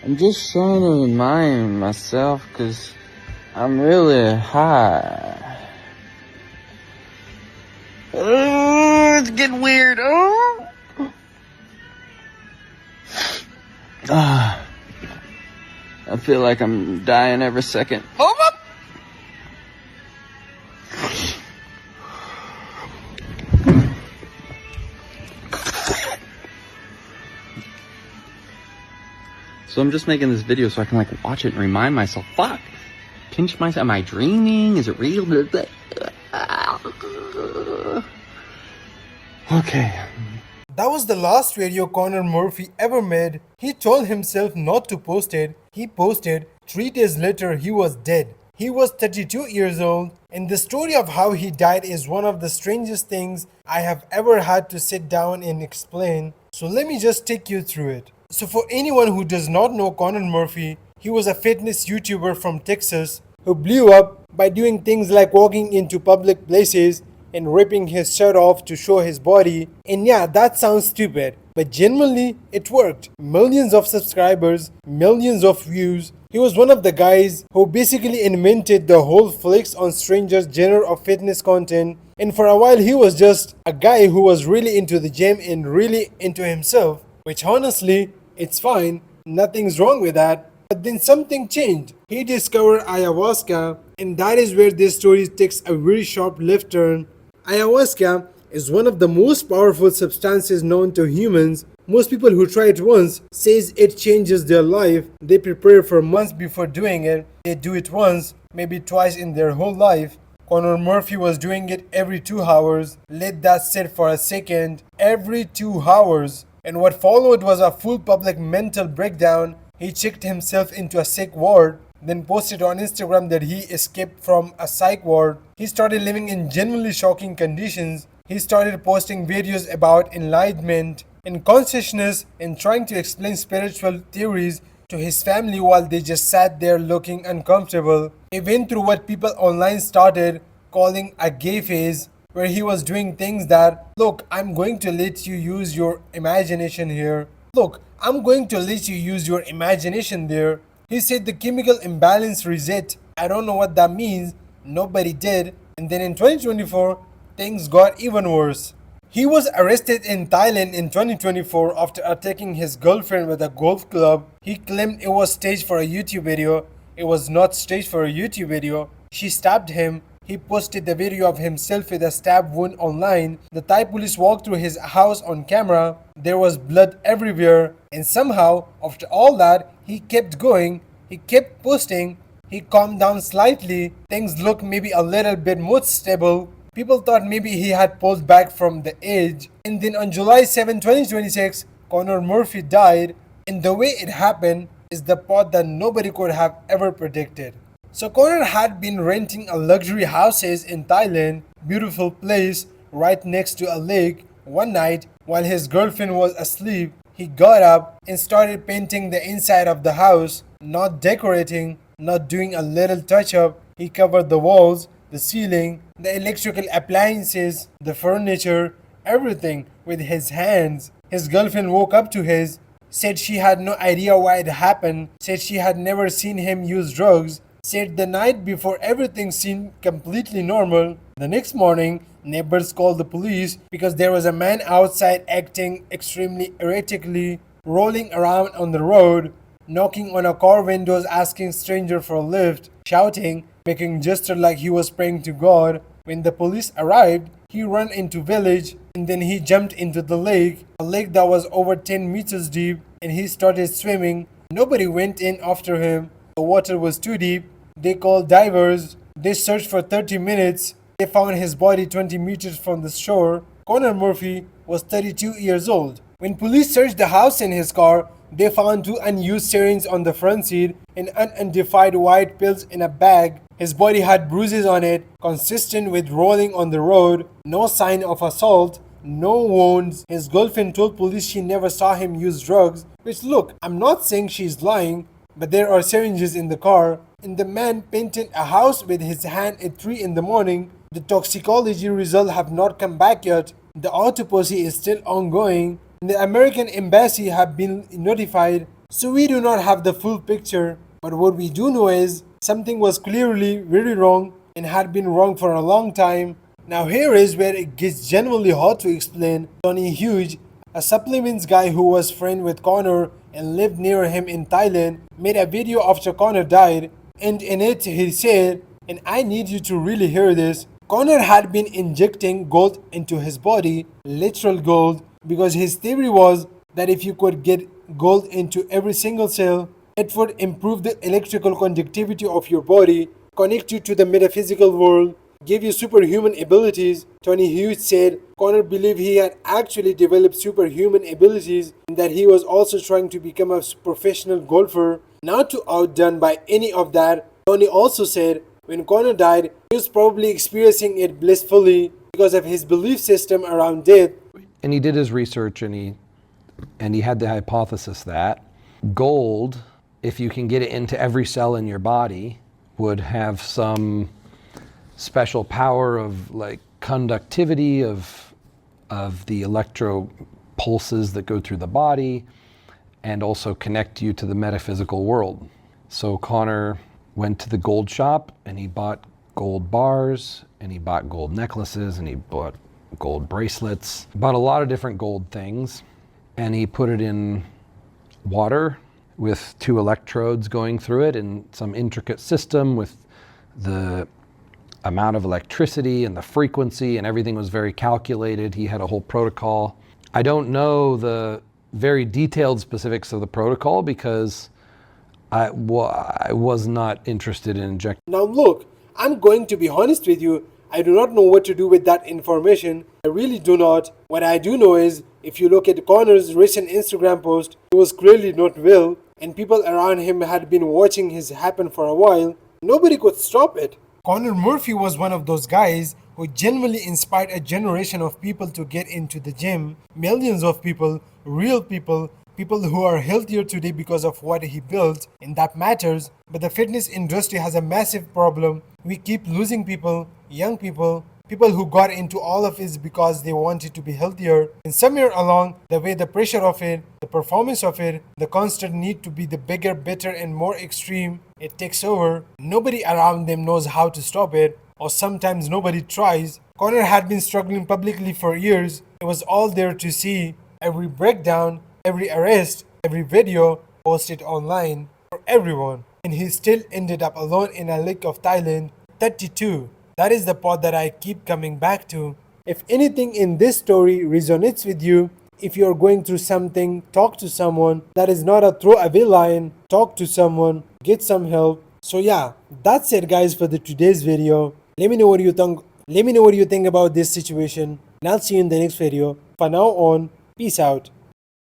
I'm just trying to remind myself because I'm really high. Oh, it's getting weird. Oh. I feel like I'm dying every second. Oh. So I'm just making this video so I can watch it and remind myself. Fuck. Pinch myself. Am I dreaming? Is it real? Okay. That was the last video Conor Murphy ever made. He told himself not to post it. He posted. 3 days later, he was dead. He was 32 years old, and the story of how he died is one of the strangest things I have ever had to sit down and explain. So let me just take you through it. So for anyone who does not know Conor Murphy, he was a fitness YouTuber from Texas who blew up by doing things like walking into public places and ripping his shirt off to show his body. And yeah, that sounds stupid, but genuinely it worked. Millions of subscribers, millions of views. He was one of the guys who basically invented the whole flex on strangers genre of fitness content. And for a while he was just a guy who was really into the gym and really into himself, which honestly, it's fine. Nothing's wrong with that. But then something changed. He discovered ayahuasca, and that is where this story takes a very sharp left turn. Ayahuasca is one of the most powerful substances known to humans. Most people who try it once says it changes their life. They prepare for months before doing it. They do it once, maybe twice in their whole life. Conor Murphy was doing it every 2 hours. Let that sit for a second. Every 2 hours. And what followed was a full public mental breakdown. He checked himself into a sick ward, then posted on Instagram that he escaped from a psych ward. He started living in genuinely shocking conditions. He started posting videos about enlightenment and consciousness and trying to explain spiritual theories to his family while they just sat there looking uncomfortable. He went through what people online started calling a gay phase, where he was doing things that, look, I'm going to let you use your imagination here. Look, I'm going to let you use your imagination there. He said the chemical imbalance reset. I don't know what that means. Nobody did. And then in 2024, things got even worse. He was arrested in Thailand in 2024 after attacking his girlfriend with a golf club. He claimed it was staged for a YouTube video. It was not staged for a YouTube video. She stabbed him. He posted the video of himself with a stab wound online. The Thai police walked through his house on camera. There was blood everywhere. And somehow, after all that, he kept going. He kept posting. He calmed down slightly. Things looked maybe a little bit more stable. People thought maybe he had pulled back from the edge. And then on July 7, 2026, Conor Murphy died. And the way it happened is the part that nobody could have ever predicted. So Conor had been renting a luxury houses in Thailand, beautiful place right next to a lake. One night, while his girlfriend was asleep, he got up and started painting the inside of the house, not decorating, not doing a little touch up. He covered the walls, the ceiling, the electrical appliances, the furniture, everything with his hands. His girlfriend woke up to his, said she had no idea why it happened, said she had never seen him use drugs, said the night before everything seemed completely normal. The next morning, neighbors called the police because there was a man outside acting extremely erratically, rolling around on the road, knocking on a car windows asking stranger for a lift, shouting, making gesture like he was praying to God. When the police arrived, he ran into village and then he jumped into the lake, a lake that was over 10 meters deep, and he started swimming. Nobody went in after him. The water was too deep. They called divers. They searched for 30 minutes. They found his body 20 meters from the shore. Conor Murphy was 32 years old. When police searched the house and his car, they found 2 unused syringes on the front seat and unidentified white pills in a bag. His body had bruises on it, consistent with rolling on the road. No sign of assault, no wounds. His girlfriend told police she never saw him use drugs, which, look, I'm not saying she's lying, but there are syringes in the car. And the man painted a house with his hand at 3 in the morning. The toxicology results have not come back yet. The autopsy is still ongoing. And the American embassy have been notified. So we do not have the full picture, but what we do know is something was clearly very wrong and had been wrong for a long time. Now here is where it gets genuinely hard to explain. Tony Hughes, a supplements guy who was friend with Connor and lived near him in Thailand, made a video after Connor died, and in it he said, and I need you to really hear this, Connor had been injecting gold into his body, literal gold, because his theory was that if you could get gold into every single cell, it would improve the electrical conductivity of your body, connect you to the metaphysical world, give you superhuman abilities. Tony Hughes said Connor believed he had actually developed superhuman abilities and that he was also trying to become a professional golfer. Not to outdone by any of that, Tony also said when Connor died, he was probably experiencing it blissfully because of his belief system around death. And he did his research and he had the hypothesis that gold, if you can get it into every cell in your body, would have some special power of like conductivity of the electro pulses that go through the body and also connect you to the metaphysical world. So Connor went to the gold shop and he bought gold bars and he bought gold necklaces and he bought gold bracelets, bought a lot of different gold things, and he put it in water with 2 electrodes going through it and some intricate system with the amount of electricity and the frequency, and everything was very calculated. He had a whole protocol. I don't know the very detailed specifics of the protocol because I was not interested in injecting. Now look, I'm going to be honest with you. I do not know what to do with that information. I really do not. What I do know is, if you look at Connor's recent Instagram post, he was clearly not well, and people around him had been watching his happen for a while. Nobody could stop it. Connor Murphy was one of those guys who genuinely inspired a generation of people to get into the gym. Millions of people, real people, people who are healthier today because of what he built, and that matters. But the fitness industry has a massive problem. We keep losing people, young people, people who got into all of it because they wanted to be healthier. And somewhere along the way, the pressure of it, the performance of it, the constant need to be the bigger, better, and more extreme, it takes over. Nobody around them knows how to stop it, or sometimes nobody tries. Connor had been struggling publicly for years. It was all there to see. Every breakdown, every arrest, every video posted online for everyone. And he still ended up alone in a lake of Thailand. 32. That is the part that I keep coming back to. If anything in this story resonates with you, if you're going through something, talk to someone. That is not a throwaway line. Talk to someone, get some help. So yeah, that's it guys for today's video. Let me know what you think. Let me know what you think about this situation, and I'll see you in the next video. For now on, peace out.